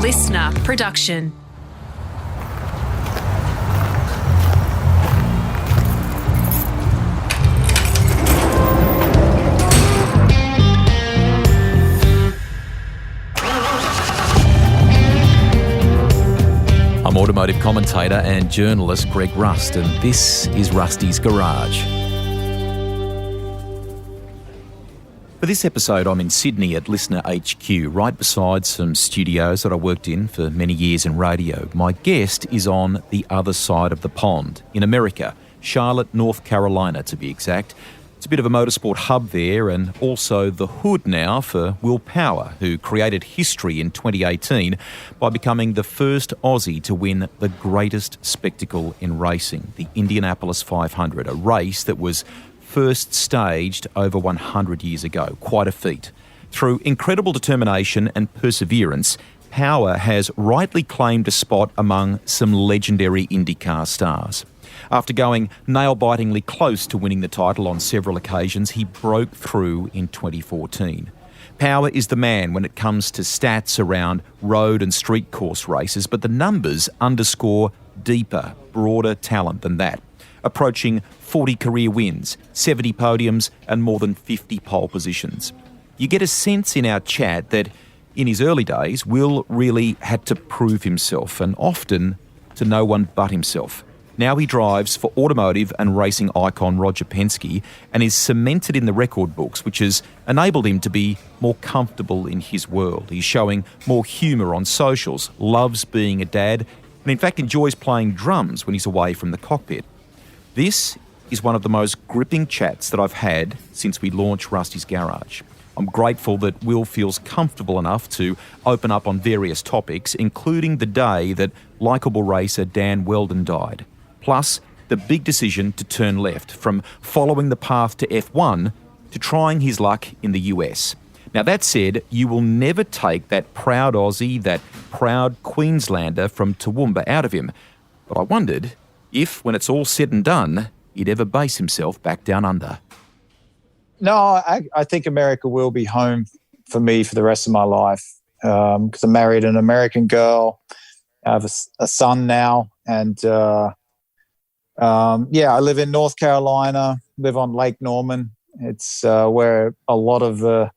listener production. I'm automotive commentator and journalist Greg Rust, and this is Rusty's Garage. For this episode, I'm in Sydney at Listener HQ, right beside some studios that I worked in for many years in radio. My guest is on the other side of the pond, in America, Charlotte, North Carolina to be exact. It's a bit of a motorsport hub there, and also the hood now for Will Power, who created history in 2018 by becoming the first Aussie to win the greatest spectacle in racing, the Indianapolis 500, a race that was first staged over 100 years ago. Quite a feat. Through incredible determination and perseverance, Power has rightly claimed a spot among some legendary IndyCar stars. After going nail-bitingly close to winning the title on several occasions, he broke through in 2014. Power is the man when it comes to stats around road and street course races, but the numbers underscore deeper, broader talent than that. Approaching 40 career wins, 70 podiums and more than 50 pole positions. You get a sense in our chat that in his early days, Will really had to prove himself, and often to no one but himself. Now he drives for automotive and racing icon Roger Penske and is cemented in the record books, which has enabled him to be more comfortable in his world. He's showing more humour on socials, loves being a dad, and in fact enjoys playing drums when he's away from the cockpit. This is one of the most gripping chats that I've had since we launched Rusty's Garage. I'm grateful that Will feels comfortable enough to open up on various topics, including the day that likeable racer Dan Weldon died. Plus, the big decision to turn left, from following the path to F1 to trying his luck in the US. Now, that said, you will never take that proud Aussie, that proud Queenslander from Toowoomba out of him. But I wondered if, when it's all said and done, he'd ever base himself back down under. No, I think America will be home for me for the rest of my life, because I married an American girl. I have a son now, and I live in North Carolina, live on Lake Norman. It's where a lot of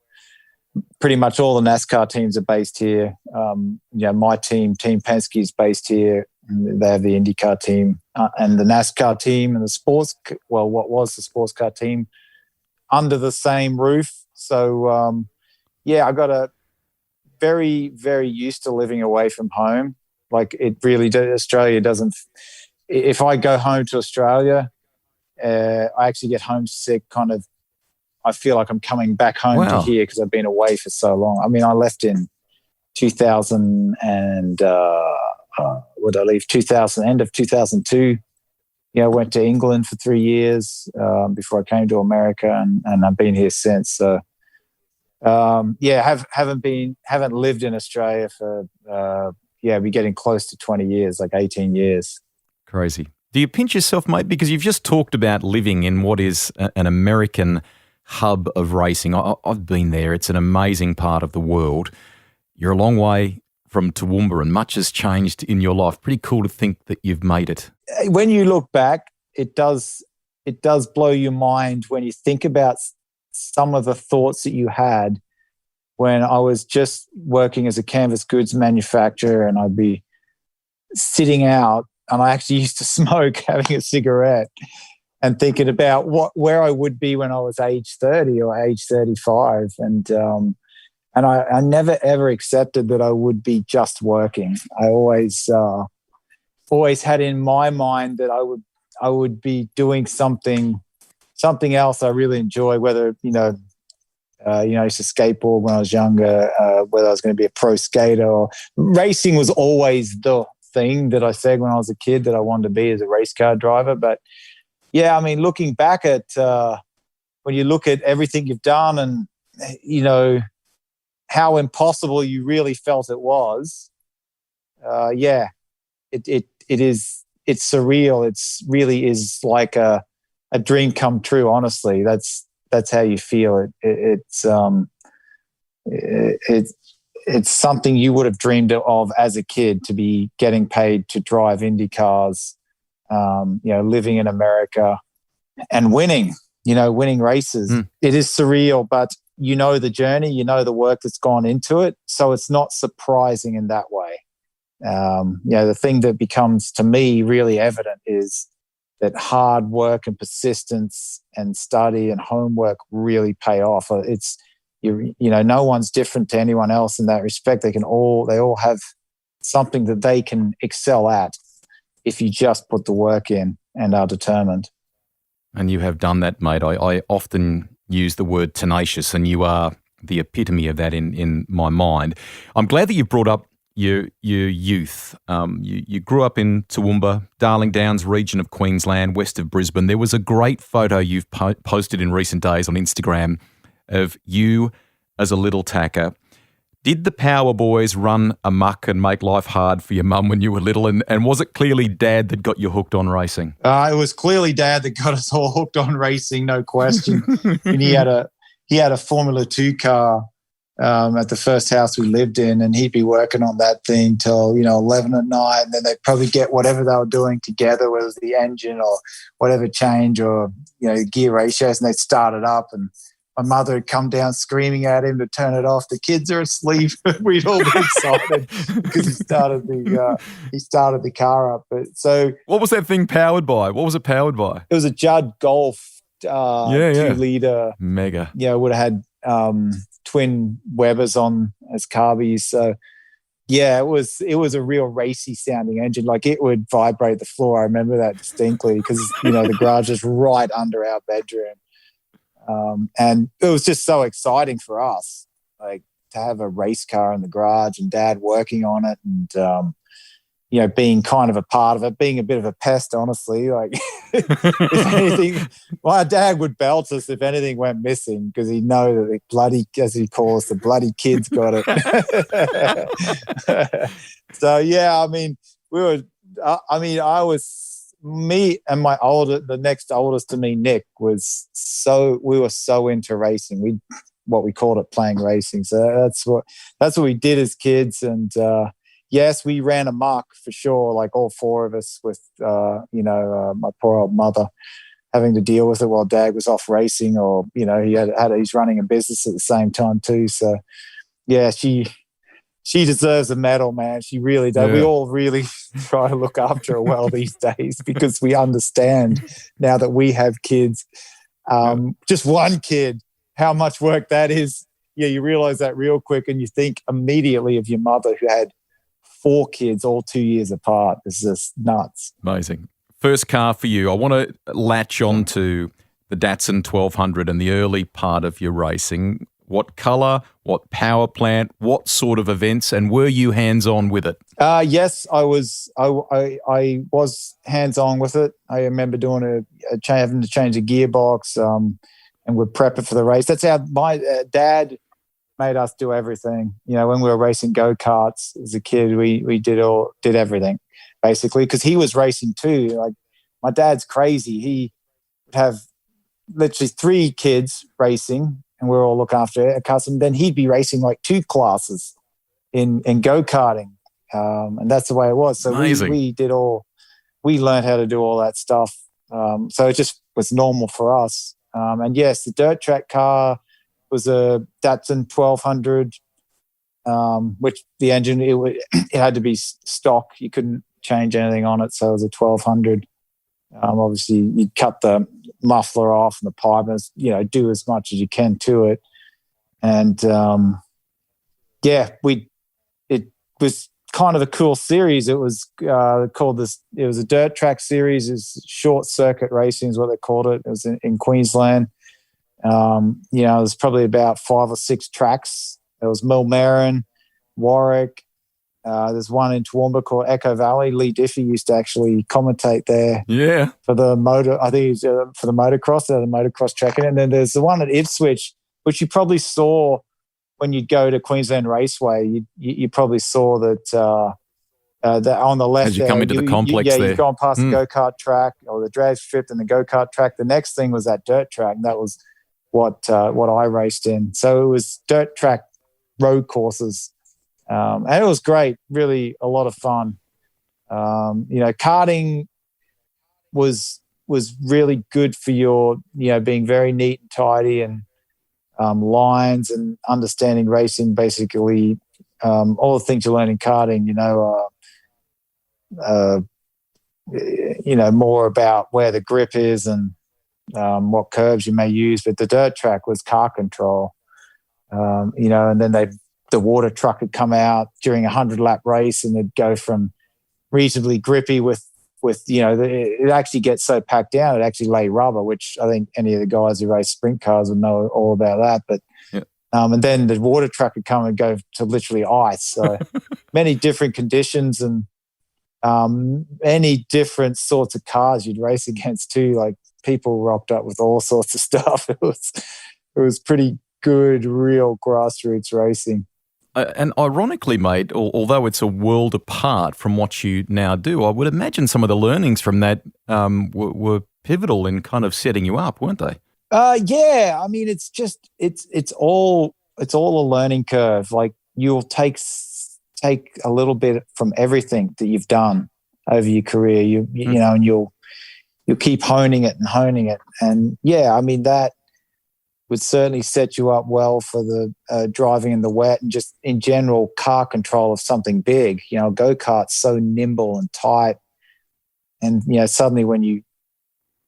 pretty much all the NASCAR teams are based here. My team, Team Penske, is based here. And they have the IndyCar team and the NASCAR team and what was the sports car team under the same roof. So, I got a very, very used to living away from home. Like it really Australia doesn't. If I go home to Australia, I actually get homesick. Kind of, I feel like I'm coming back home to here because I've been away for so long. I mean, I left in 2000 and would I leave 2000 end of 2002. I went to England for 3 years before I came to America, and I've been here since. So, haven't lived in Australia for we're getting close to 20 years, like 18 years. Crazy. Do you pinch yourself, mate? Because you've just talked about living in what is an American hub of racing. I've been there. It's an amazing part of the world. You're a long way from Toowoomba and much has changed in your life. Pretty cool to think that you've made it. When you look back, it does blow your mind when you think about some of the thoughts that you had when I was just working as a canvas goods manufacturer, and I'd be sitting out, and I actually used to smoke, having a cigarette, and thinking about where I would be when I was age 30 or age 35. And I never, ever accepted that I would be just working. I always had in my mind that I would be doing something else I really enjoy, whether, I used to skateboard when I was younger, whether I was going to be a pro skater, or racing was always the thing that I said when I was a kid that I wanted to be as a race car driver. But yeah, I mean, looking back at when you look at everything you've done and, how impossible you really felt it was, it's surreal. It's really is like a dream come true. Honestly, that's how you feel it. it's something you would have dreamed of as a kid, to be getting paid to drive IndyCars, living in America and winning races. It is surreal, but the journey, the work that's gone into it. So it's not surprising in that way. The thing that becomes to me really evident is that hard work and persistence and study and homework really pay off. It's, no one's different to anyone else in that respect. They all have something that they can excel at if you just put the work in and are determined. And you have done that, mate. I often use the word tenacious, and you are the epitome of that in my mind. I'm glad that you brought up your youth. You grew up in Toowoomba, Darling Downs region of Queensland, west of Brisbane. There was a great photo you've posted in recent days on Instagram of you as a little tacker. Did the Power Boys run amok and make life hard for your mum when you were little? And was it clearly Dad that got you hooked on racing? It was clearly Dad that got us all hooked on racing, no question. And he had a Formula 2 car at the first house we lived in, and he'd be working on that thing till 11 at night, and then they'd probably get whatever they were doing together, whether it was the engine or whatever change or gear ratios, and they'd start it up, and my mother had come down screaming at him to turn it off. The kids are asleep. We'd all be excited because he started the car up. But so, what was that thing powered by? What was it powered by? It was a Judd Golf 2-liter mega. Yeah, would have had twin Webers on as carbies. So yeah, it was a real racy sounding engine. Like, it would vibrate the floor. I remember that distinctly because the garage is right under our bedroom. And it was just so exciting for us, like, to have a race car in the garage and Dad working on it, and being kind of a part of it, being a bit of a pest, honestly. Like, if anything, my Dad would belt us if anything went missing, because he'd know that the bloody, as he calls, the bloody kids got it. So yeah, I mean, me and the next oldest to me, Nick, we were so into racing. What we called it, playing racing. So that's what we did as kids. And yes, we ran amok for sure. Like, all four of us, with my poor old mother having to deal with it while Dad was off racing, or he's running a business at the same time too. So yeah, she deserves a medal, man. She really does. Yeah. We all really try to look after her well these days, because we understand now that we have kids, just one kid, how much work that is. Yeah, you realize that real quick, and you think immediately of your mother, who had 4 kids all 2 years apart. It's just nuts. Amazing. First car for you. I want to latch on to the Datsun 1200 and the early part of your racing. What colour, what power plant, what sort of events, and were you hands-on with it? Yes, I was. I was hands-on with it. I remember doing having to change a gearbox, and we're prepping for the race. That's how my dad made us do everything. When we were racing go-karts as a kid, we did everything, basically, because he was racing too. Like, my dad's crazy. He would have literally 3 kids racing, and we're all looking after a custom. Then he'd be racing like 2 classes in go-karting. And that's the way it was. So we learned how to do all that stuff. So it just was normal for us. And yes, the dirt track car was a Datsun 1200, which the engine, it had to be stock. You couldn't change anything on it. So it was a 1200. Obviously, you'd cut the muffler off and the pipe, and do as much as you can to it. And it was kind of a cool series. It was called this. It was a dirt track series. It's short circuit racing is what they called it. It was in Queensland. There's probably about 5 or 6 tracks. There was Millmerran, Warwick. There's one in Toowoomba called Echo Valley. Lee Diffie used to actually commentate there. Yeah. For the motor, I think it was for the motocross. They had a motocross track in it. And then there's the one at Ipswich, which you probably saw when you go to Queensland Raceway. You probably saw that on the left. As you come into the complex there. You've gone past the go-kart track or the drag strip and the go-kart track. The next thing was that dirt track, and that was what I raced in. So it was dirt track road courses And it was great, really a lot of fun. Karting was really good for your, being very neat and tidy, and lines and understanding racing, basically all the things you learn in karting, more about where the grip is and what curves you may use. But the dirt track was car control, and then the water truck would come out during a 100-lap race, and it'd go from reasonably grippy with it actually gets so packed down, it actually lay rubber, which I think any of the guys who race sprint cars would know all about that. But and then the water truck would come and go to literally ice. So many different conditions, and many different sorts of cars you'd race against too. Like, people rocked up with all sorts of stuff. It was pretty good, real grassroots racing. And ironically, mate, although it's a world apart from what you now do, I would imagine some of the learnings from that were pivotal in kind of setting you up, weren't they? Yeah. I mean, it's all a learning curve. Like, you'll take a little bit from everything that you've done over your career. And you'll keep honing it. And yeah, I mean, that would certainly set you up well for the driving in the wet, and just in general car control of something big. Go-kart's so nimble and tight, and suddenly when you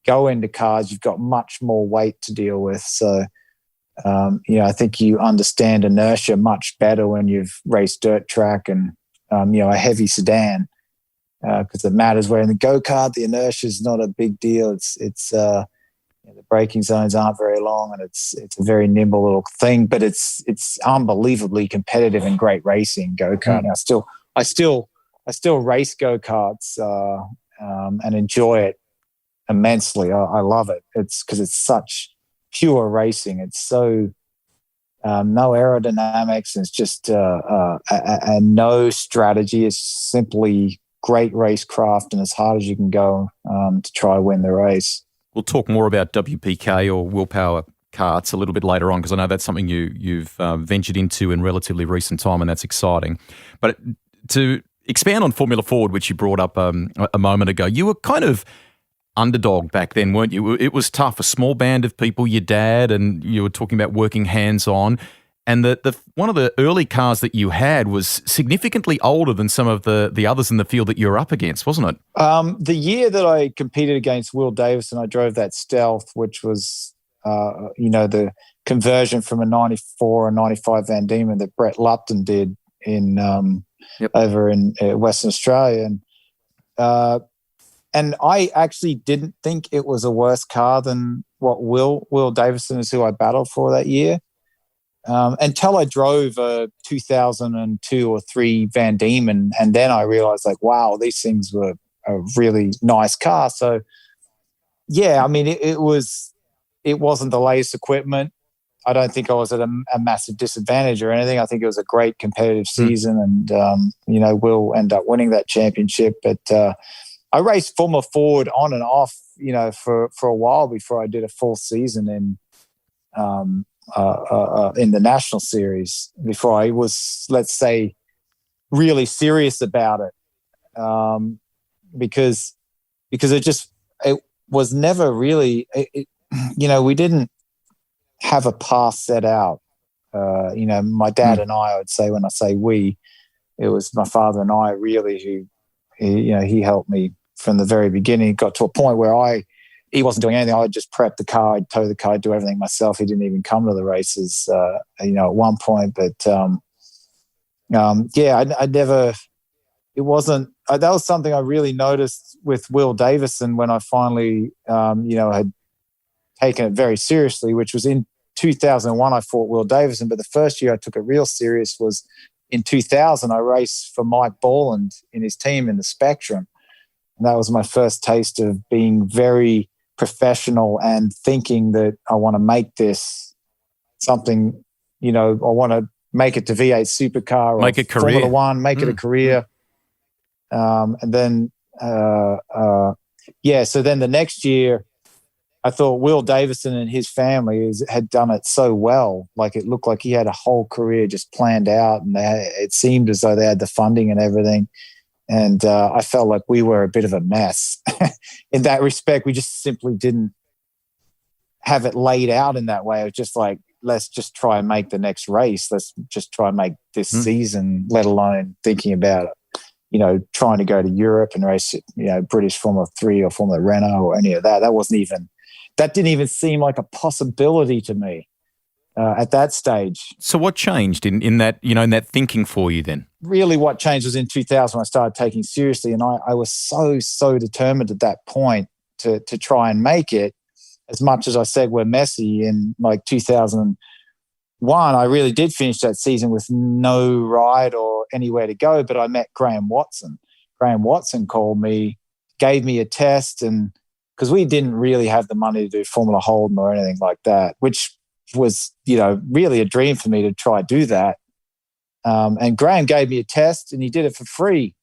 go into cars, you've got much more weight to deal with. So I think you understand inertia much better when you've raced dirt track and a heavy sedan, because it matters. Where in the go-kart, the inertia is not a big deal. It's the braking zones aren't very long, and it's a very nimble little thing, but it's unbelievably competitive and great racing, go-karting. I still race go-karts and enjoy it immensely. I love it. It's because it's such pure racing. It's so no aerodynamics. It's just no strategy. It's simply great racecraft, and as hard as you can go to try to win the race. We'll talk more about WPK or willpower karts a little bit later on, because I know that's something you've ventured into in relatively recent time, and that's exciting. But to expand on Formula Ford, which you brought up a moment ago, you were kind of underdog back then, weren't you? It was tough, a small band of people, your dad, and you were talking about working hands-on. And the one of the early cars that you had was significantly older than some of the others in the field that you were up against, wasn't it? The year that I competed against Will Davison, I drove that Stealth, which was, the conversion from a 94 and 95 Van Diemen that Brett Lupton did in over in Western Australia. And I actually didn't think it was a worse car than what Will Davison is, who I battled for that year. Until I drove a 2002 or 3 Van Diemen, and then I realized, like, wow, these things were a really nice car. So, yeah, I mean, it wasn't the latest equipment. I don't think I was at a massive disadvantage or anything. I think it was a great competitive season, and we'll end up winning that championship. But I raced Formula Ford on and off, for a while before I did a full season in the national series, before I was, let's say, really serious about it, because it was never really, we didn't have a path set out. My dad and I would say, when I say we, it was my father and I really who, he helped me from the very beginning. It got to a point where he wasn't doing anything. I'd just prep the car, I'd tow the car, I'd do everything myself. He didn't even come to the races, at one point. But I never. It wasn't. That was something I really noticed with Will Davison when I finally, had taken it very seriously. Which was in 2001. I fought Will Davison, but the first year I took it real serious was in 2000. I raced for Mike Borland in his team in the Spectrum, and that was my first taste of being very professional and thinking that I want to make this something, I want to make it to V8 Supercar or make a career. Formula One, make it a career. And then, so then the next year I thought Will Davison and his family had done it so well. Like it looked like he had a whole career just planned out, and it seemed as though they had the funding and everything. And I felt like we were a bit of a mess in that respect. We just simply didn't have it laid out in that way. It was just like, let's just try and make the next race. Let's just try and make this season, let alone thinking about, trying to go to Europe and race, British Formula 3 or Formula Renault or any of that. That didn't even seem like a possibility to me at that stage. So what changed in that, in that thinking for you then? Really what changed was in 2000 when I started taking seriously, and I was so determined at that point to try and make it. As much as I said we're messy in like 2001, I really did finish that season with no ride or anywhere to go, but I met Graham Watson. Graham Watson called me, gave me a test, and because we didn't really have the money to do Formula Holden or anything like that, which was, really a dream for me to try do that. And Graham gave me a test, and he did it for free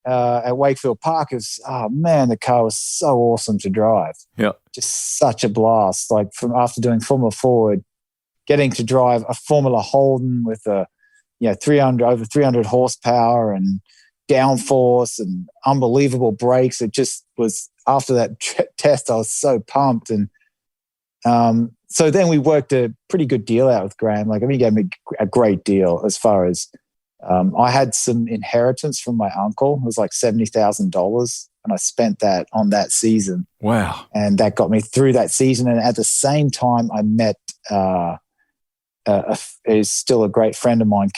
at Wakefield Park. It was, the car was so awesome to drive. Yeah, just such a blast. Like after doing Formula Forward, getting to drive a Formula Holden with over 300 horsepower and downforce and unbelievable brakes. It just was, after that test, I was so pumped. And so then we worked a pretty good deal out with Graham. He gave me a great deal as far as I had some inheritance from my uncle. It was like $70,000, and I spent that on that season. Wow. And that got me through that season. And at the same time, I met is still a great friend of mine,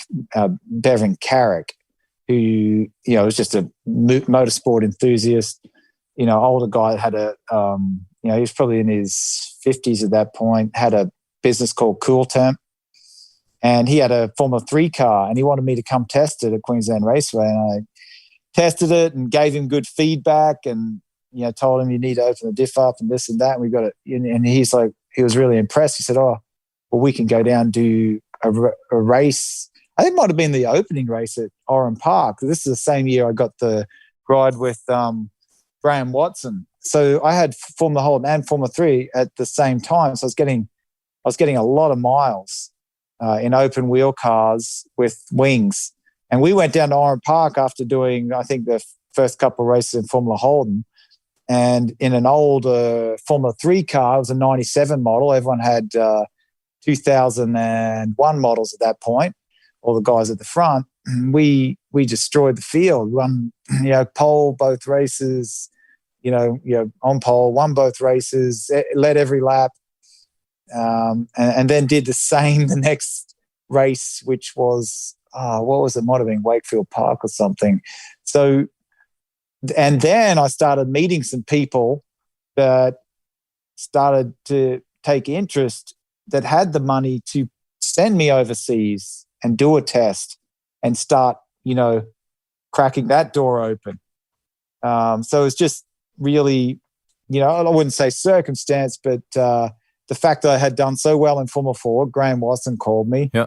Bevan Carrick, who, was just a motorsport enthusiast, older guy that had he was probably in his 50s at that point, had a business called Cool Temp. And he had a Formula 3 car, and he wanted me to come test it at Queensland Raceway. And I tested it and gave him good feedback, and told him you need to open the diff up and this and that. And we got it. And he's like, he was really impressed. He said, "Oh, well, we can go down and do a race." I think it might have been the opening race at Oran Park. This is the same year I got the ride with Graham Watson. So I had Formula Holden and Formula 3 at the same time. So I was getting a lot of miles in open wheel cars with wings. And we went down to Oran Park after doing, I think, the first couple of races in Formula Holden. And in an old Formula 3 car, it was a 97 model. Everyone had 2001 models at that point, all the guys at the front. We destroyed the field, won, pole both races, on pole, won both races, led every lap. And then did the same the next race, which was, what was it? Might have been Wakefield Park or something. So, and then I started meeting some people that started to take interest, that had the money to send me overseas and do a test and start, cracking that door open. So it's just really, I wouldn't say circumstance, but the fact that I had done so well in Formula 4, Graham Watson called me. Yeah.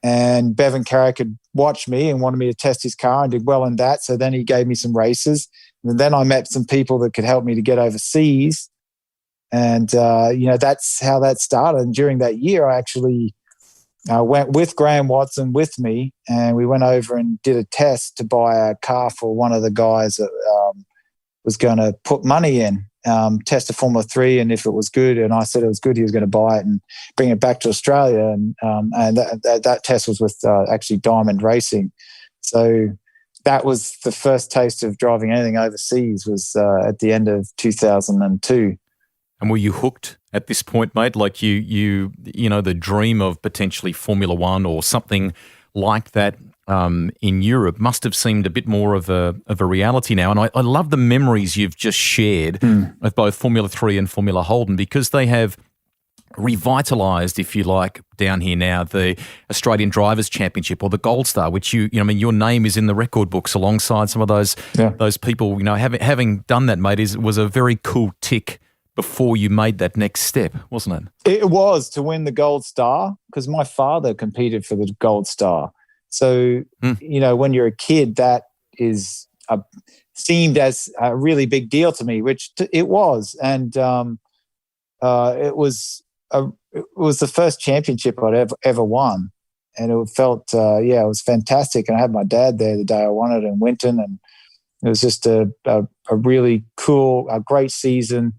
And Bevan Carrick had watched me and wanted me to test his car and did well in that. So then he gave me some races. And then I met some people that could help me to get overseas. And, that's how that started. And during that year, I actually went with Graham Watson with me, and we went over and did a test to buy a car for one of the guys that was going to put money in. Test a Formula 3, and if it was good, and I said it was good, he was going to buy it and bring it back to Australia. And that test was with actually Diamond Racing. So that was the first taste of driving anything overseas, was at the end of 2002. And were you hooked at this point, mate? Like the dream of potentially Formula One or something like that in Europe must have seemed a bit more of a reality now. And I love the memories you've just shared of both Formula 3 and Formula Holden, because they have revitalised, if you like, down here now, the Australian Drivers' Championship, or the Gold Star, which your name is in the record books alongside some of those people. Having done that, mate, was a very cool tick before you made that next step, wasn't it? It was, to win the Gold Star, because my father competed for the Gold Star. So, when you're a kid, that is seemed as a really big deal to me, which it was. And it was the first championship I'd ever won, and it felt it was fantastic. And I had my dad there the day I won it in Winton, and it was just a really cool, a great season.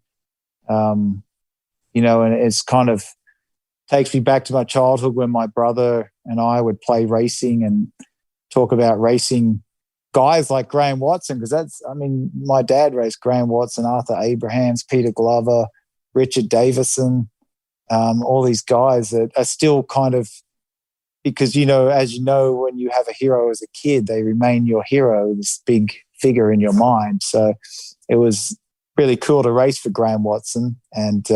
And it's kind of takes me back to my childhood when my brother and I would play racing and talk about racing guys like Graham Watson, because my dad raced Graham Watson, Arthur Abrahams, Peter Glover, Richard Davison, all these guys that are still kind of, because, as you know, when you have a hero as a kid, they remain your hero, this big figure in your mind. So it was really cool to race for Graham Watson and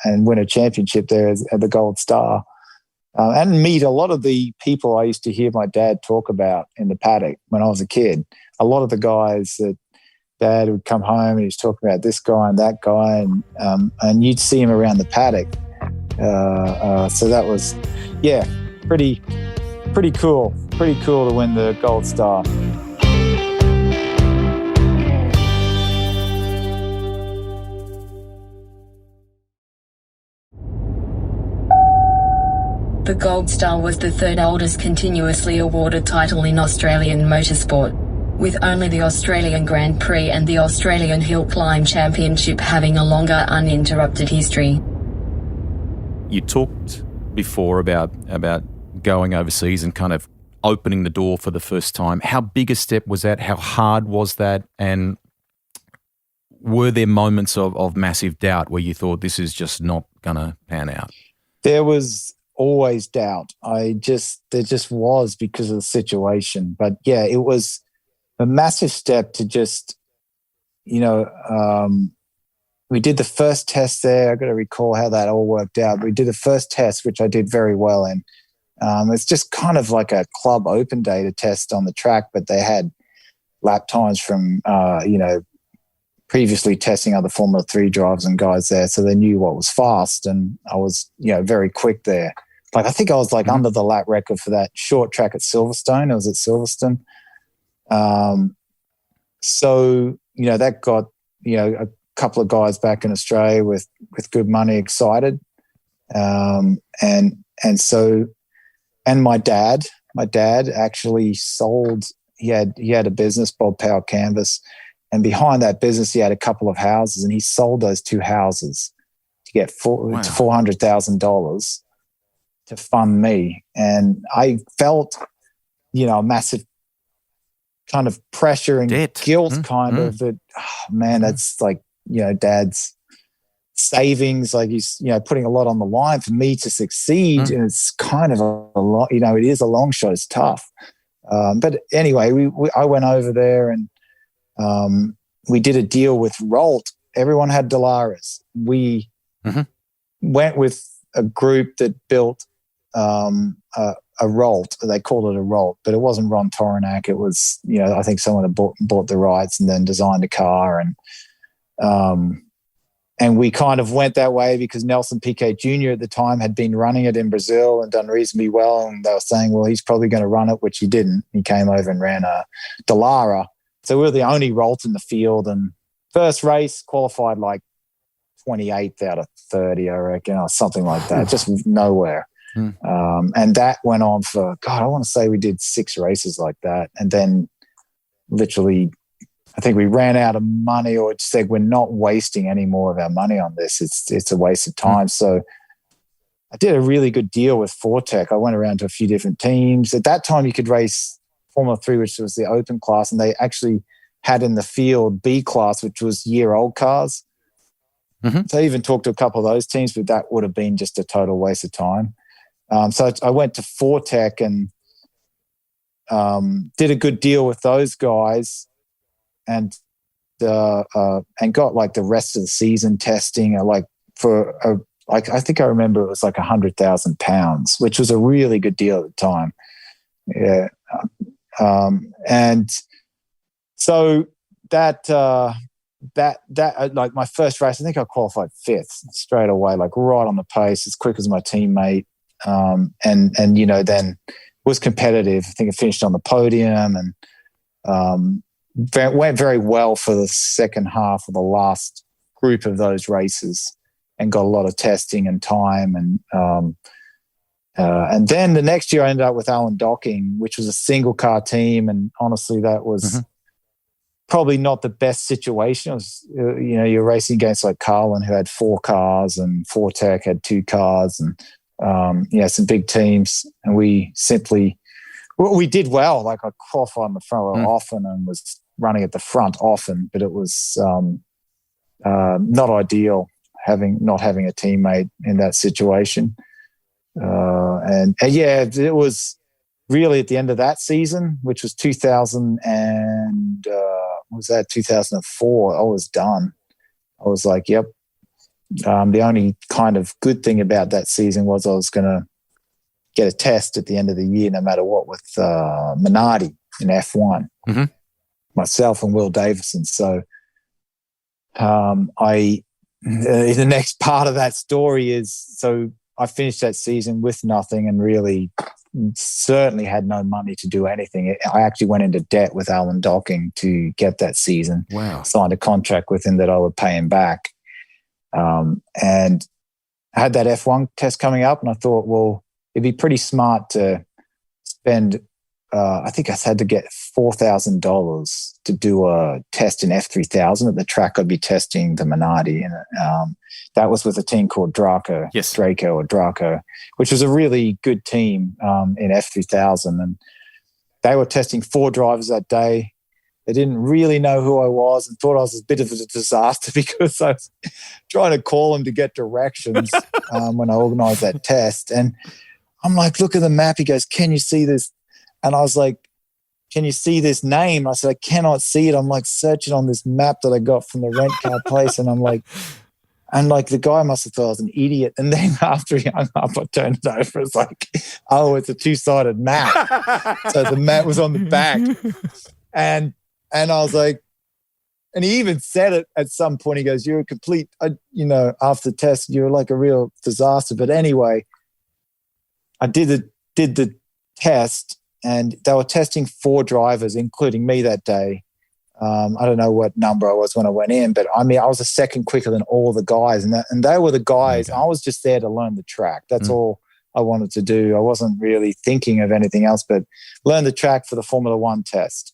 win a championship there at the Gold Star. And meet a lot of the people I used to hear my dad talk about in the paddock when I was a kid. A lot of the guys that Dad would come home and he was talking about this guy and that guy, and you'd see him around the paddock. So that was, pretty cool. Pretty cool to win the Gold Star. The Gold Star was the third oldest continuously awarded title in Australian motorsport, with only the Australian Grand Prix and the Australian Hill Climb Championship having a longer uninterrupted history. You talked before about going overseas and kind of opening the door for the first time. How big a step was that? How hard was that? And were there moments of massive doubt where you thought this is just not going to pan out? There was always doubt. There just was, because of the situation. But yeah, it was a massive step to just, we did the first test there. I've got to recall how that all worked out. We did the first test, which I did very well in. It's just kind of like a club open day to test on the track, but they had lap times from, previously testing other Formula 3 drivers and guys there. So they knew what was fast, and I was, very quick there. Like, I think I was under the lap record for that short track at Silverstone. I was at Silverstone. So, that got, a couple of guys back in Australia with good money excited. And my dad actually sold, he had a business, Bob Powell Canvas. And behind that business, he had a couple of houses, and he sold those two houses to get $400,000 to fund me. And I felt, a massive kind of pressure and guilt of that, that's like, Dad's savings, like he's, putting a lot on the line for me to succeed. And it's kind of a lot, it is a long shot. It's tough. But anyway, I went over there and we did a deal with Rolt. Everyone had Dalaras. We went with a group that built a Rolt. They called it a Rolt, but it wasn't Ron Toronak. It was, I think someone had bought the rights and then designed a car. And we kind of went that way because Nelson Piquet Jr. at the time had been running it in Brazil and done reasonably well. And they were saying, well, he's probably going to run it, which he didn't. He came over and ran a Dallara. So we were the only Rolt in the field. And first race qualified like 28th out of 30, I reckon, or something like that, just nowhere. And that went on for, I want to say we did 6 races like that. And then literally, I think we ran out of money, or said we're not wasting any more of our money on this. It's a waste of time. So I did a really good deal with Fortec. I went around to a few different teams. At that time, you could race Formula 3, which was the open class, and they actually had in the field B class, which was year-old cars. So I even talked to a couple of those teams, but that would have been just a total waste of time. So I went to Fortec and did a good deal with those guys, and got like the rest of the season testing, I think I remember it was like £100,000, which was a really good deal at the time. Yeah. And so that like my first race, I think I qualified 5th straight away, like right on the pace, as quick as my teammate. And then was competitive. I think I finished on the podium and went very well for the second half of the last group of those races. and got a lot of testing and time. And then the next year I ended up with Alan Docking, which was a single car team. And honestly, that was probably not the best situation. It was, you're racing against like Carlin, who had 4 cars, and Fortec had 2 cars, and some big teams. And we did well. Like I qualified in the front row often and was running at the front often, but it was not ideal not having a teammate in that situation. It was really at the end of that season, which was 2004. I was done. I was like, yep. The only kind of good thing about that season was I was going to get a test at the end of the year, no matter what, with Minardi in F1, myself and Will Davison. So the next part of that story is, so I finished that season with nothing and really certainly had no money to do anything. I actually went into debt with Alan Docking to get that season. Wow. Signed a contract with him that I would pay him back. And I had that F1 test coming up, and I thought, well, it'd be pretty smart to spend, I think I had to get $4,000 to do a test in F3000 at the track. I'd be testing the Minardi, and that was with a team called Draco, which was a really good team in F3000. And they were testing 4 drivers that day. They didn't really know who I was and thought I was a bit of a disaster because I was trying to call them to get directions when I organised that test. And I'm like, look at the map. He goes, can you see this? And I was like, can you see this name? I said, I cannot see it. I'm like searching on this map that I got from the rent car place. And I'm like, the guy must have thought I was an idiot. And then after he hung up, I turned it over. It's like, oh, it's a 2-sided map. So the map was on the back. And I was like, and he even said it at some point. He goes, you're a complete, after the test, you're like a real disaster. But anyway, I did the test, and they were testing 4 drivers, including me that day. I don't know what number I was when I went in, but I mean, I was a second quicker than all the guys, and they were the guys. I was just there to learn the track. That's all I wanted to do. I wasn't really thinking of anything else but learn the track for the Formula One test.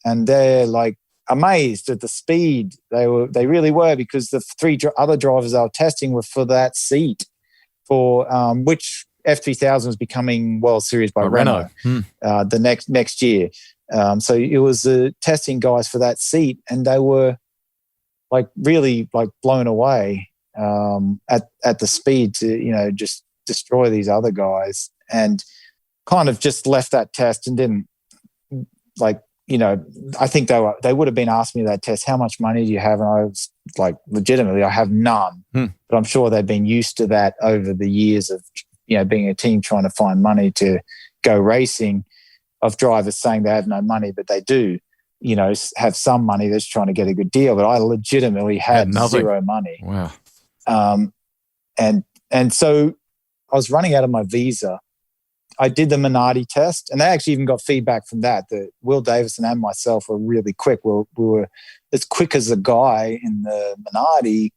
And they're like amazed at the speed. They really were, because the 3 other drivers I was testing were for that seat, for which F3000 was becoming World Series by Renault the next year. So it was testing guys for that seat, and they were like really like blown away at the speed to just destroy these other guys, and kind of just left that test and didn't like. I think they would have been asking me that test, how much money do you have? And I was like, legitimately, I have none. But I'm sure they've been used to that over the years of, being a team trying to find money to go racing, of drivers saying they have no money, but they do, have some money. That's trying to get a good deal. But I legitimately had zero money. Wow. And so I was running out of my visa. I did the Minardi test, and they actually even got feedback from that. That Will Davison and myself were really quick. We were as quick as the guy in the Minardi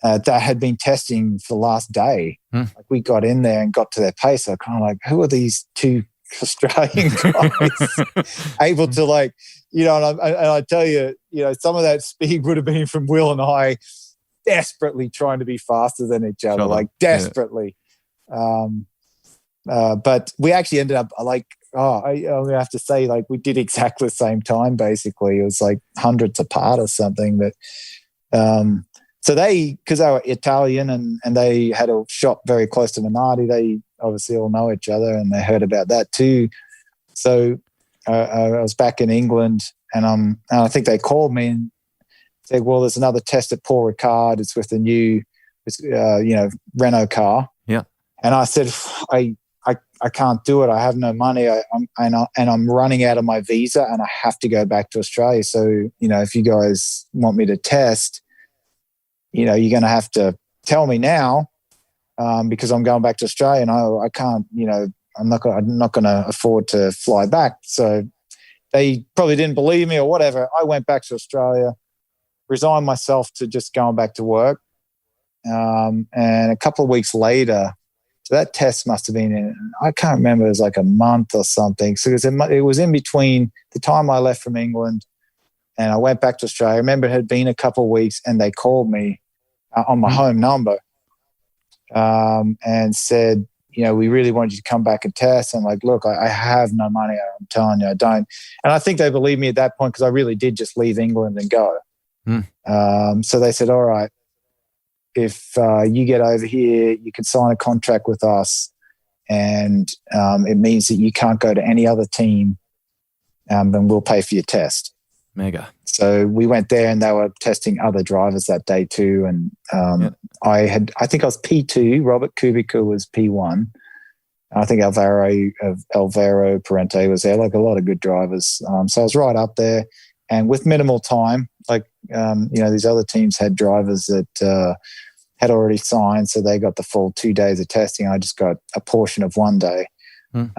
that had been testing for the last day. Like, we got in there and got to their pace. So kind of like, who are these 2 Australian guys able to and I tell you, some of that speed would have been from Will and I desperately trying to be faster than each other, like desperately. Yeah. But we actually ended up I have to say, like, we did exactly the same time, basically. It was like hundreds apart or something. But so because they were Italian and they had a shop very close to Minardi, they obviously all know each other, and they heard about that too. So I was back in England, and I think they called me and said, well, there's another test at Paul Ricard. It's with the new Renault car. Yeah. And I said, I can't do it. I have no money. I'm running out of my visa, and I have to go back to Australia. So, if you guys want me to test, you're going to have to tell me now, because I'm going back to Australia, and I can't, I'm not going to afford to fly back. So they probably didn't believe me or whatever. I went back to Australia, resigned myself to just going back to work. And a couple of weeks later, so that test must have been in, I can't remember, it was like a month or something. So it was in between the time I left from England and I went back to Australia. I remember it had been a couple of weeks and they called me on my home number and said, we really wanted you to come back and test. I'm like, look, I have no money. I'm telling you, I don't. And I think they believed me at that point because I really did just leave England and go. So they said, all right, if you get over here, you can sign a contract with us, and it means that you can't go to any other team, and we'll pay for your test. Mega. So we went there, and they were testing other drivers that day too. And I think I was P2. Robert Kubica was P1. I think Alvaro Parente was there, like a lot of good drivers. So I was right up there, and with minimal time. Like these other teams had drivers that had already signed, so they got the full 2 days of testing. I just got a portion of 1 day. And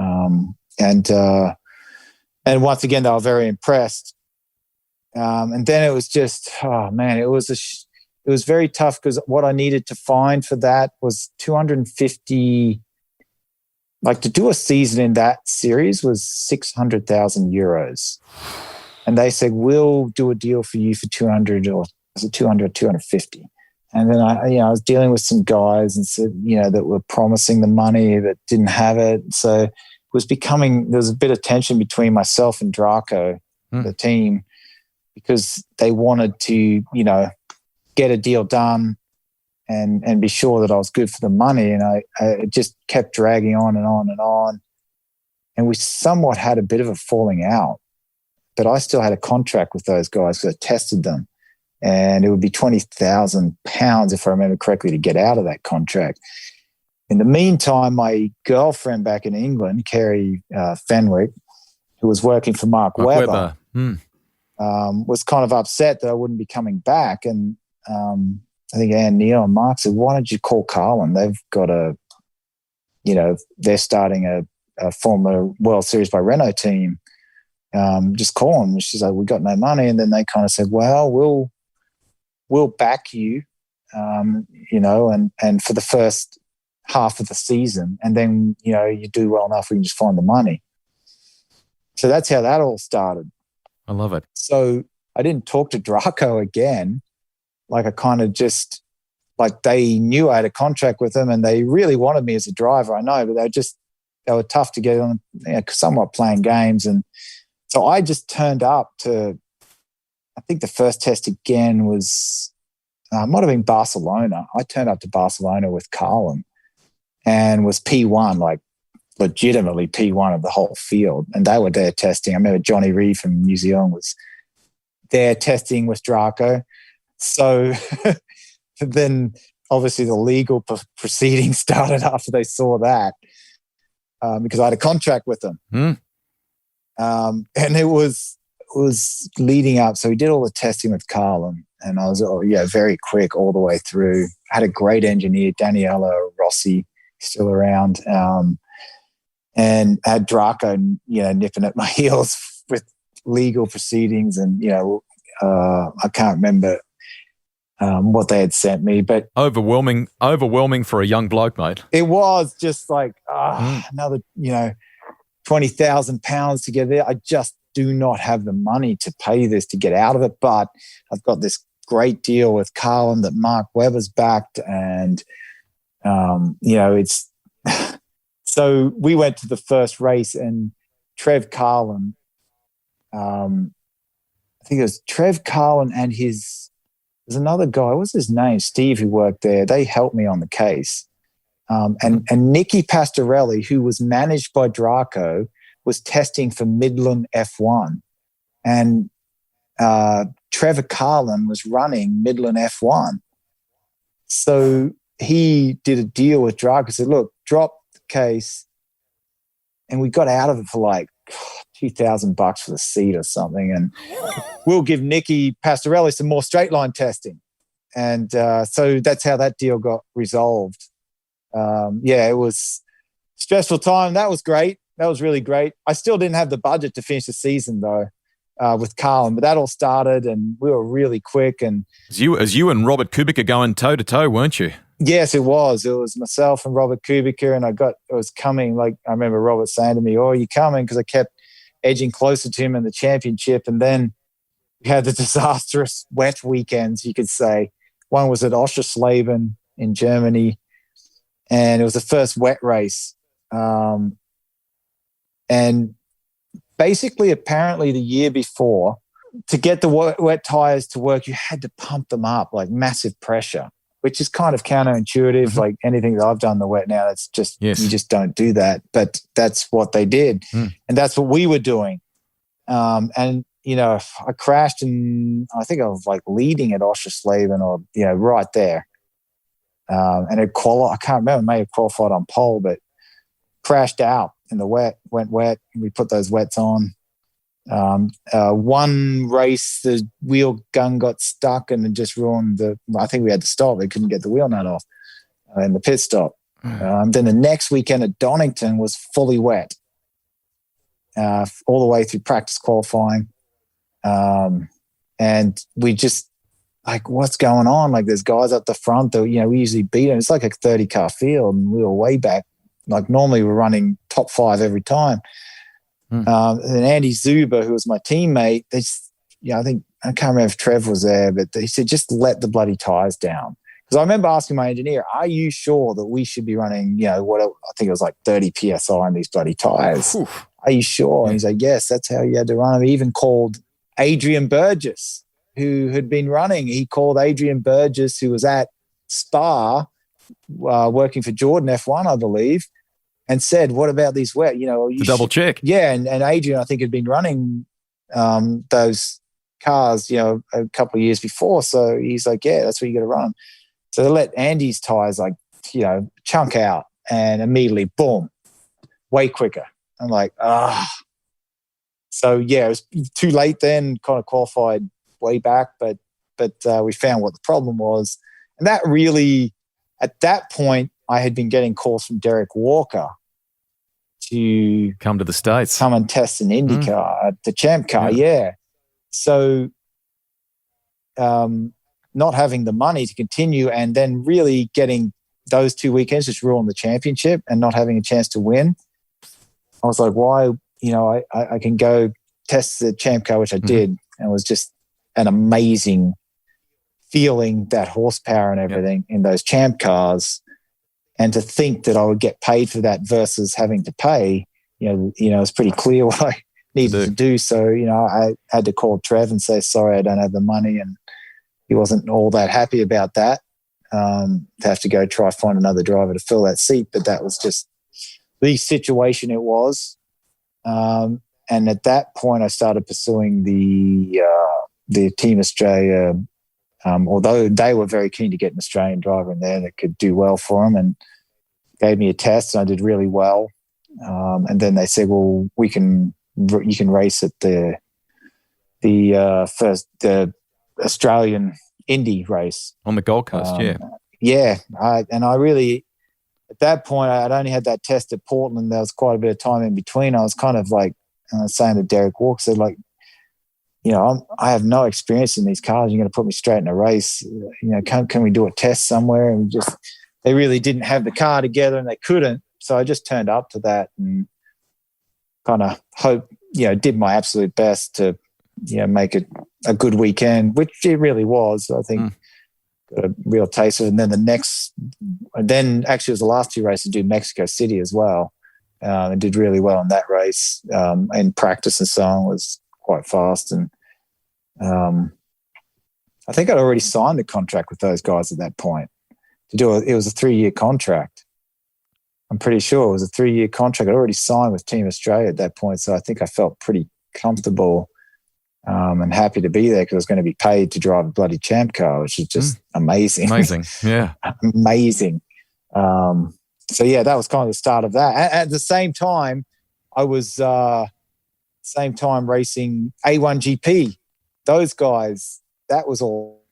once again, they were very impressed. And then it was just, it was very tough because what I needed to find for that was 250. Like, to do a season in that series was 600,000 euros. And they said, we'll do a deal for you for 200, or was it 200, 250? And then I was dealing with some guys and said, that were promising the money but didn't have it. So it was there was a bit of tension between myself and Draco, the team, because they wanted to, get a deal done and be sure that I was good for the money. And it just kept dragging on and on and on. And we somewhat had a bit of a falling out, but I still had a contract with those guys because I tested them. And it would be £20,000, if I remember correctly, to get out of that contract. In the meantime, my girlfriend back in England, Kerry Fenwick, who was working for Mark Webber. Was kind of upset that I wouldn't be coming back. And I think Ann Neal and Mark said, why don't you call Carlin? They've got they're starting a Formula World Series by Renault team. Just call them. She's like, we got no money. And then they kind of said, well, we'll back you, and for the first half of the season. And then, you do well enough, we can just find the money. So that's how that all started. I love it. So I didn't talk to Draco again. Like, I kind of just, like, they knew I had a contract with them and they really wanted me as a driver, I know, but they were tough to get on, somewhat playing games. And so I just turned up to, I think the first test again was, might have been Barcelona. I turned up to Barcelona with Carlin and was P1, like legitimately P1 of the whole field. And they were there testing. I remember Johnny Reed from New Zealand was there testing with Draco. So then obviously the legal proceedings started after they saw that because I had a contract with them. And it was leading up. So we did all the testing with Carlin and I was, very quick all the way through. I had a great engineer, Daniela Rossi, still around. And had Draco, nipping at my heels with legal proceedings. And, I can't remember what they had sent me, but overwhelming for a young bloke, mate. It was just like another, £20,000 to get there. I just do not have the money to pay this to get out of it, but I've got this great deal with Carlin that Mark Webber's backed, and it's. So we went to the first race, and Trev Carlin, I think it was Trev Carlin and there's another guy, what's his name? Steve, who worked there. They helped me on the case. And Nicky Pastorelli, who was managed by Draco, was testing for Midland F1. And Trevor Carlin was running Midland F1. So he did a deal with Draco, said, look, drop the case. And we got out of it for like $2,000 for the seat or something. And we'll give Nicky Pastorelli some more straight line testing. And so that's how that deal got resolved. It was stressful time. That was great. That was really great. I still didn't have the budget to finish the season though. with Carlin. But that all started, and we were really quick. And as you and Robert Kubica going toe to toe, weren't you? Yes, it was. It was myself and Robert Kubica, and I was coming. Like, I remember Robert saying to me, "Oh, are you coming?" Because I kept edging closer to him in the championship. And then we had the disastrous wet weekends, you could say. One was at Oschersleben in Germany, and it was the first wet race. And basically, apparently the year before, to get the wet tires to work, you had to pump them up, like massive pressure, which is kind of counterintuitive. Like anything that I've done in the wet now, it's just, you just don't do that. But that's what they did. And that's what we were doing. And, you know, I crashed, and I think I was like leading at Oschersleben, or, you know, right there. And it I can't remember, may have qualified on pole, but crashed out in the wet, went wet. We put those wets on. One race, the wheel gun got stuck and it just ruined I think we had to stop. We couldn't get the wheel nut off in the pit stop. Then the next weekend at Donington was fully wet, all the way through practice qualifying. And we just, like, what's going on? Like, there's guys up the front that, you know, we usually beat them. It's like a 30-car field, and we were way back. Like, normally we're running top 5 every time. And Andy Zuber, who was my teammate, I think, I can't remember if Trev was there, but he said, just let the bloody tires down. Because I remember asking my engineer, are you sure that we should be running, you know, what I think it was like 30 PSI on these bloody tires? Are you sure? And he's like, yes, that's how you had to run them. He even called Adrian Burgess, who had been running. He called Adrian Burgess, who was at Spa, working for Jordan F1, I believe, and said, what about these wet? You know, you double check. Yeah, and Adrian, I think, had been running those cars, you know, a couple of years before. So he's like, yeah, that's what you got to run. So they let Andy's tires, like, you know, chunk out, and immediately, boom, way quicker. I'm like, So, yeah, it was too late then, kind of qualified way back, but we found what the problem was. And that really, at that point, I had been getting calls from Derek Walker to come to the States, come and test an IndyCar, the Champ Car, yeah. So not having the money to continue, and then really getting those 2 weekends just ruined the championship and not having a chance to win. I was like, why? You know, I can go test the Champ Car, which I did, and it was just an amazing feeling, that horsepower and everything in those Champ Cars. And to think that I would get paid for that versus having to pay, you know, it's pretty clear what I needed to do. So, you know, I had to call Trev and say, sorry, I don't have the money. And he wasn't all that happy about that. To have to go try find another driver to fill that seat. But that was just the situation it was. And at that point, I started pursuing the Team Australia, although they were very keen to get an Australian driver in there that could do well for them, and gave me a test, and I did really well. And then they said, well, you can race at the Australian Indy race on the Gold Coast. I really, at that point, I'd only had that test at Portland. There was quite a bit of time in between. I was kind of like saying to Derek Walker, said, like, you know, I have no experience in these cars. You're going to put me straight in a race. You know, can we do a test somewhere? And they really didn't have the car together, and they couldn't. So I just turned up to that and kind of did my absolute best to, you know, make it a good weekend, which it really was. I think got a real taste of it. And then actually it was the last 2 races, do Mexico City as well. And did really well in that race. And practice and so on was quite fast. And I think I'd already signed the contract with those guys at that point it was a 3-year contract. I'm pretty sure it was a 3-year contract. I'd already signed with Team Australia at that point. So I think I felt pretty comfortable and happy to be there, because I was going to be paid to drive a bloody Champ Car, which is just amazing. Amazing. Yeah. Amazing. So yeah, that was kind of the start of that. At the same time, I was racing A1GP. Those guys, that was all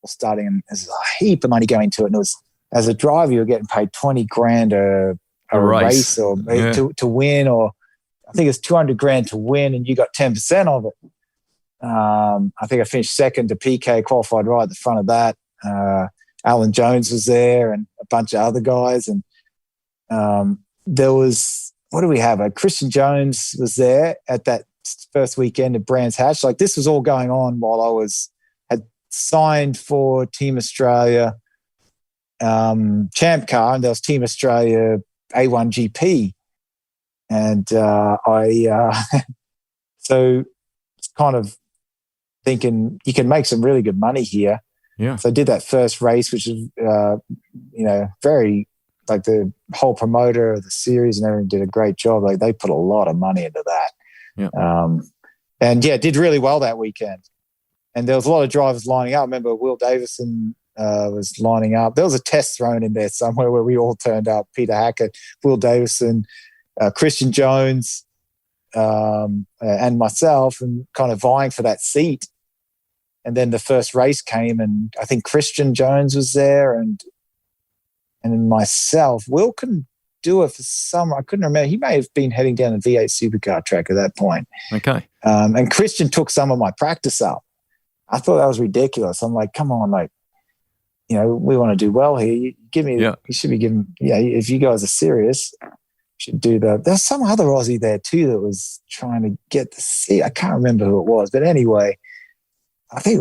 starting, and there's a heap of money going to it. And it was, as a driver, you were getting paid $20,000 a race or to win, or I think it's $200,000 to win, and you got 10% of it. I think I finished second to PK, qualified right at the front of that. Alan Jones was there and a bunch of other guys. And there was, what do we have? Christian Jones was there at that first weekend at Brands Hatch. Like, this was all going on while I had signed for Team Australia Champ Car, and there was Team Australia A1GP. And so it's kind of thinking you can make some really good money here. Yeah. So I did that first race, which is, very, like, the whole promoter of the series and everything did a great job. Like, they put a lot of money into that. Yeah. Did really well that weekend. And there was a lot of drivers lining up. I remember Will Davison was lining up. There was a test thrown in there somewhere where we all turned up. Peter Hackett, Will Davison, Christian Jones, and myself, and kind of vying for that seat. And then the first race came, and I think Christian Jones was there, and myself. Will couldn't do it for some. I couldn't remember. He may have been heading down the V8 Supercar track at that point. Okay. And Christian took some of my practice up. I thought that was ridiculous. I'm like, come on, like, we want to do well here. You give me. Yeah. You should be giving. Yeah, if you guys are serious, you should do that. There's some other Aussie there too that was trying to get the seat. I can't remember who it was, but anyway. I think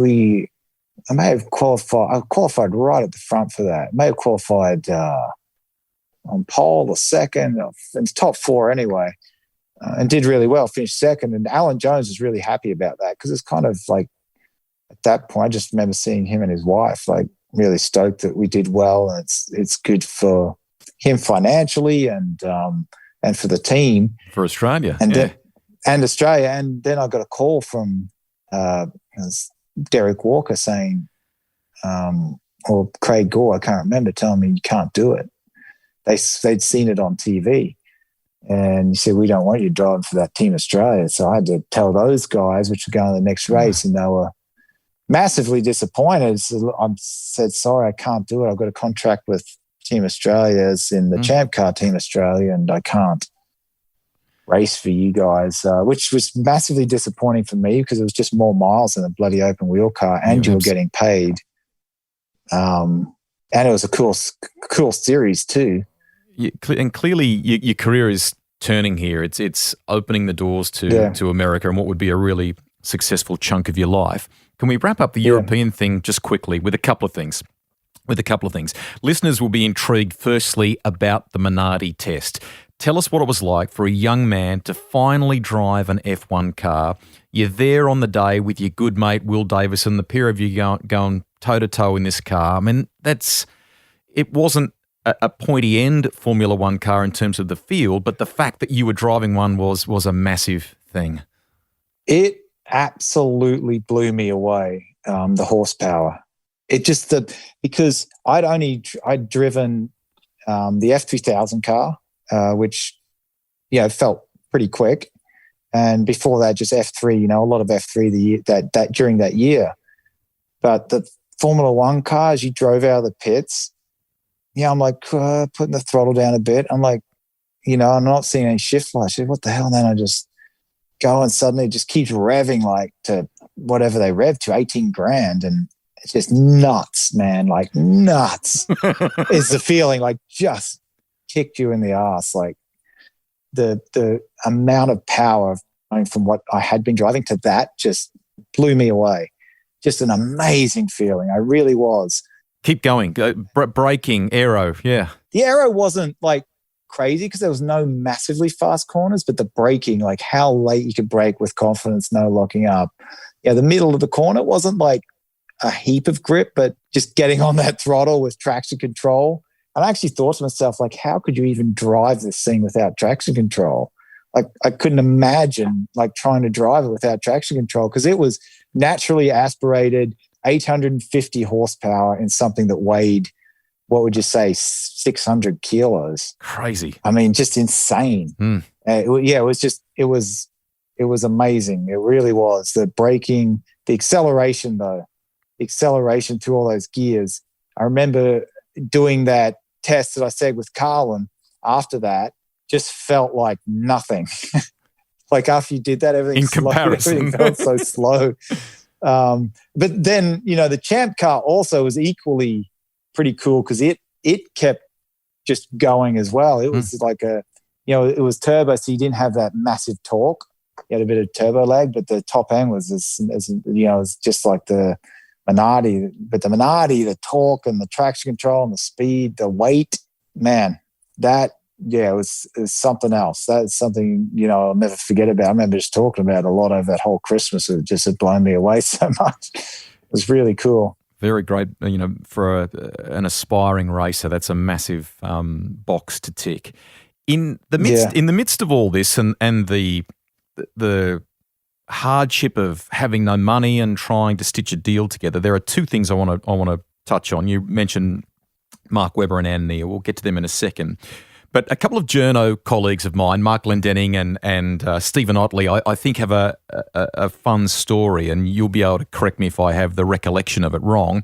I may have qualified. I qualified right at the front for that. I may have qualified on pole or second, in top four anyway, and did really well. Finished second, and Alan Jones was really happy about that because it's kind of like at that point. I just remember seeing him and his wife like really stoked that we did well, and it's good for him financially and for the team, for Australia, and Australia. And then I got a call from Derek Walker saying, or Craig Gore, I can't remember, telling me you can't do it. They'd seen it on TV, and he said, we don't want you driving for that Team Australia. So I had to tell those guys, which were going to the next race, and they were massively disappointed. So I said, sorry, I can't do it. I've got a contract with Team Australia as in the Champ Car Team Australia, and I can't race for you guys, which was massively disappointing for me because it was just more miles than a bloody open wheel car, and you were getting paid. And it was a cool series too. And clearly your career is turning here. It's opening the doors to America and what would be a really successful chunk of your life. Can we wrap up the European thing just quickly with a couple of things? Listeners will be intrigued, firstly, about the Minardi test. Tell us what it was like for a young man to finally drive an F1 car. You're there on the day with your good mate, Will Davison, the pair of you going toe-to-toe in this car. I mean, it wasn't a pointy-end Formula One car in terms of the field, but the fact that you were driving one was a massive thing. It absolutely blew me away, the horsepower. It just, because I'd driven the F3000 car, which, felt pretty quick. And before that, just F3, a lot of F3 the year that during that year. But the Formula One cars, you drove out of the pits. I'm like, putting the throttle down a bit. I'm like, I'm not seeing any shift lights. What the hell? And then I just go, and suddenly it just keeps revving like to whatever they rev to, 18 grand. And it's just nuts, man. Like nuts is the feeling, like just kicked you in the ass. Like the amount of power going from what I had been driving to that just blew me away. Just an amazing feeling. I really was. Keep going. Braking, aero, yeah. The aero wasn't like crazy because there was no massively fast corners, but the braking, like how late you could brake with confidence, no locking up. Yeah, the middle of the corner wasn't like a heap of grip, but just getting on that throttle with traction control. And I actually thought to myself, like, how could you even drive this thing without traction control? Like, I couldn't imagine like trying to drive it without traction control because it was naturally aspirated 850 horsepower in something that weighed, what would you say, 600 kilos. Crazy. I mean, just insane. It was amazing. It really was. The braking, the acceleration though, the acceleration through all those gears. I remember doing that test that I said with Carlin after that, just felt like nothing. like after you did that, everything felt so slow. But then, the Champ car also was equally pretty cool because it kept just going as well. It was like it was turbo, so you didn't have that massive torque. You had a bit of turbo lag, but the top end was it's just like the Minardi. But the Minardi, the torque and the traction control and the speed, the weight, man, that it was something else. That's something I'll never forget about. I remember just talking about it a lot over that whole Christmas. It had blown me away so much. It was really cool. Very great, for an aspiring racer. That's a massive box to tick. In the midst of all this and the hardship of having no money and trying to stitch a deal together, there are two things I want to touch on. You mentioned Mark Webber and Ann Neal. We'll get to them in a second. But a couple of journo colleagues of mine, Mark Glendenning and Stephen Otley, I think have a fun story, and you'll be able to correct me if I have the recollection of it wrong.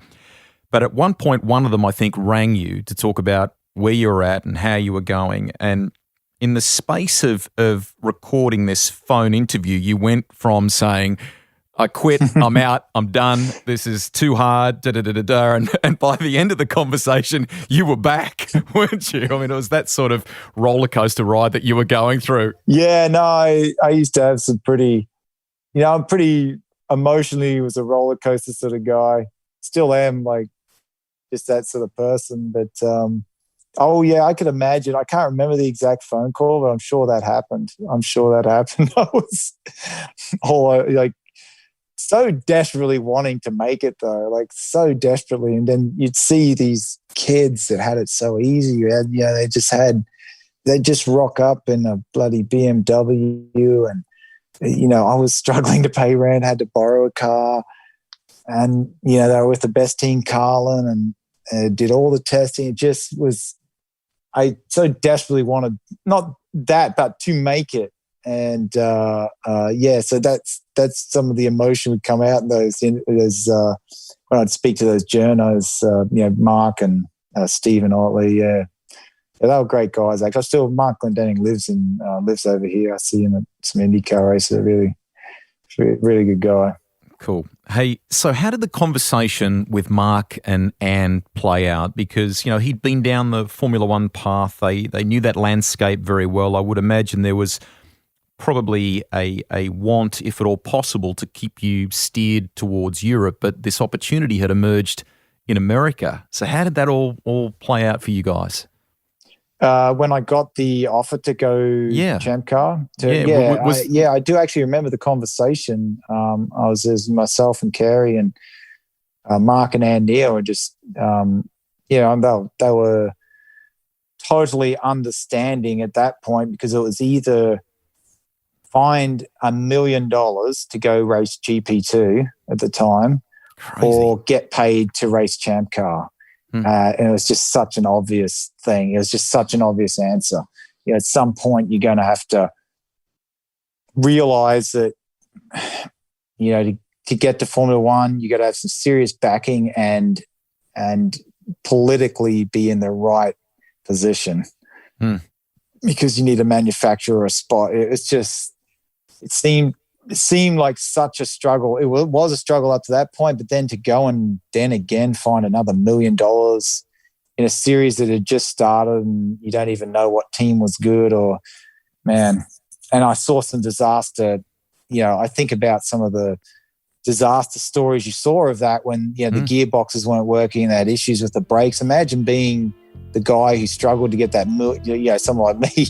But at one point, one of them, I think, rang you to talk about where you were at and how you were going. And in the space of recording this phone interview, you went from saying, I quit, I'm out, I'm done, this is too hard, and by the end of the conversation, you were back, weren't you? I mean, it was that sort of roller coaster ride that you were going through. Yeah, no, I used to have some pretty, I'm pretty emotionally was a roller coaster sort of guy. Still am, like, just that sort of person. But, I could imagine. I can't remember the exact phone call, but I'm sure that happened. I was so desperately wanting to make it though, like so desperately. And then you'd see these kids that had it so easy. They just rock up in a bloody BMW and, I was struggling to pay rent, had to borrow a car and, they were with the best team, Carlin, and did all the testing. It just was, I so desperately wanted, not that, but to make it. And so that's some of the emotion would come out in those when I'd speak to those journos, Mark and Stephen Otley. Yeah, they were great guys. Like Mark Glendenning lives over here. I see him at some IndyCar races. Really, really good guy. Cool. Hey, so how did the conversation with Mark and Ann play out? Because, he'd been down the Formula One path. They knew that landscape very well. I would imagine there was probably a want, if at all possible, to keep you steered towards Europe, but this opportunity had emerged in America. So how did that all play out for you guys? When I got the offer to go Champ Car, I do actually remember the conversation. I was as myself and Kerry and Mark and Ann Neal were just, they were totally understanding at that point because it was either find $1 million to go race GP2 at the time, or get paid to race Champ Car. And it was just such an obvious thing. It was just such an obvious answer. At some point you're going to have to realize that, to get to Formula One, you got to have some serious backing and politically be in the right position because you need a manufacturer or a spot. It seemed like such a struggle. It was a struggle up to that point, but then to go and then again find another $1 million in a series that had just started and you don't even know what team was good and I saw some disaster. I think about some of the disaster stories you saw of that when, the gearboxes weren't working and they had issues with the brakes. Imagine being the guy who struggled to get that, someone like me,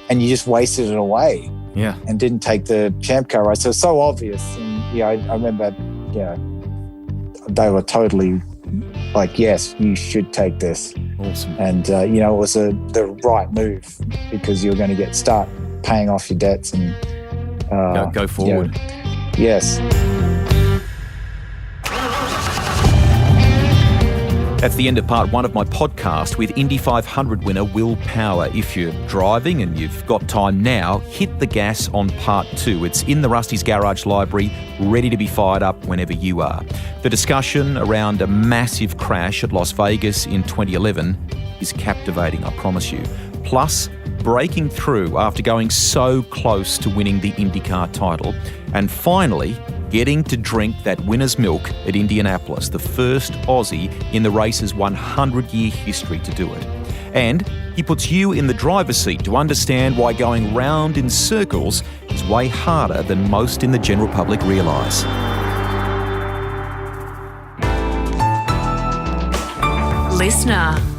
and you just wasted it away. Yeah. And didn't take the Champ Car race. So it's so obvious. And I remember, they were totally like, yes, you should take this. Awesome. And, it was the right move because you're going to start paying off your debts and go forward. Yes. That's the end of part one of my podcast with Indy 500 winner Will Power. If you're driving and you've got time now, hit the gas on part two. It's in the Rusty's Garage Library, ready to be fired up whenever you are. The discussion around a massive crash at Las Vegas in 2011 is captivating, I promise you. Plus, breaking through after going so close to winning the IndyCar title, and finally getting to drink that winner's milk at Indianapolis, the first Aussie in the race's 100-year history to do it. And he puts you in the driver's seat to understand why going round in circles is way harder than most in the general public realise. Listener.